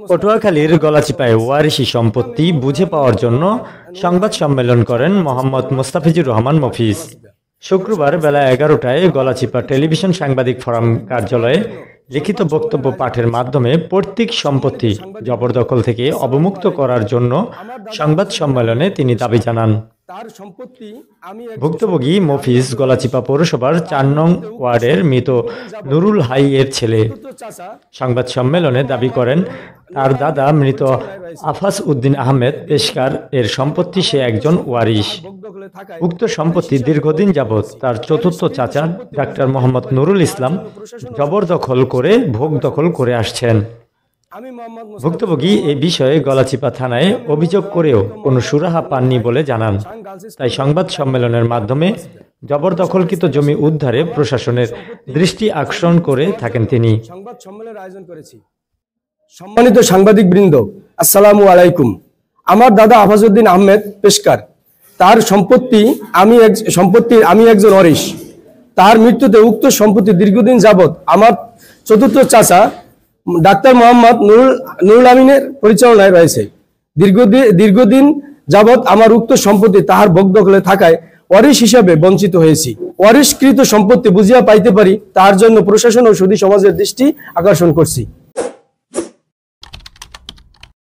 পটুয়াখালীর গলাচিপায় ওয়ারিশি সম্পত্তি বুঝে পাওয়ার জন্য সংবাদ সম্মেলন করেন মোহাম্মদ মোস্তাফিজুর রহমান মফিজ। শুক্রবার বেলা 11টায় গলাচিপা টেলিভিশন সাংবাদিক ফোরাম কার্যালয়ে লিখিত বক্তব্য পাঠের মাধ্যমে পৈতৃক সম্পত্তি জবরদখল থেকে অবমুক্ত করার জন্য সংবাদ সম্মেলনে তিনি দাবি জানান। ভুক্তভোগী মফিজ গলাচিপা পৌরসভার 4 নং ওয়ার্ডের মৃত নুরুল হাই এর ছেলে। সংবাদ সম্মেলনে দাবি করেন, তার দাদা মৃত আফাস উদ্দিন আহমেদ পেশকার এর সম্পত্তি সে একজন ওয়ারিশ। উক্ত সম্পত্তি দীর্ঘদিন যাবৎ তার চতুর্থ চাচা ডাক্তার মোহাম্মদ নুরুল ইসলাম জবরদখল করে ভোগ দখল করে আসছেন। ভুক্তভোগী এ বিষয়ে গলাচিপা থানায় অভিযোগ করেও কোনো সুরাহা পাননি বলে জানান। তাই সংবাদ সম্মেলনের মাধ্যমে জবরদখলকৃত জমি উদ্ধারে প্রশাসনের দৃষ্টি আকর্ষণ করে থাকেন তিনি। সম্মানিত সাংবাদিক বৃন্দ, আসসালামু আলাইকুম। আমার দাদা আফাজউদ্দিন আহমেদ পেশকার, তার সম্পত্তির আমি একজন ওয়ারিশ। তার মৃত্যুতে উক্ত সম্পত্তি দীর্ঘদিন যাবৎ আমার চতুর্থ চাচা ডাক্তার মোহাম্মদ নুরুল আমিনের পরিচালনায় রয়েছে। দীর্ঘদিন যাবৎ আমার উক্ত সম্পত্তি তাহার ভোগ দখলে থাকায় ওয়ারিশ হিসাবে বঞ্চিত হয়েছি। ওয়ারিশকৃত সম্পত্তি বুঝিয়া পাইতে পারি, তার জন্য প্রশাসন ও সুধী সমাজের দৃষ্টি আকর্ষণ করছি।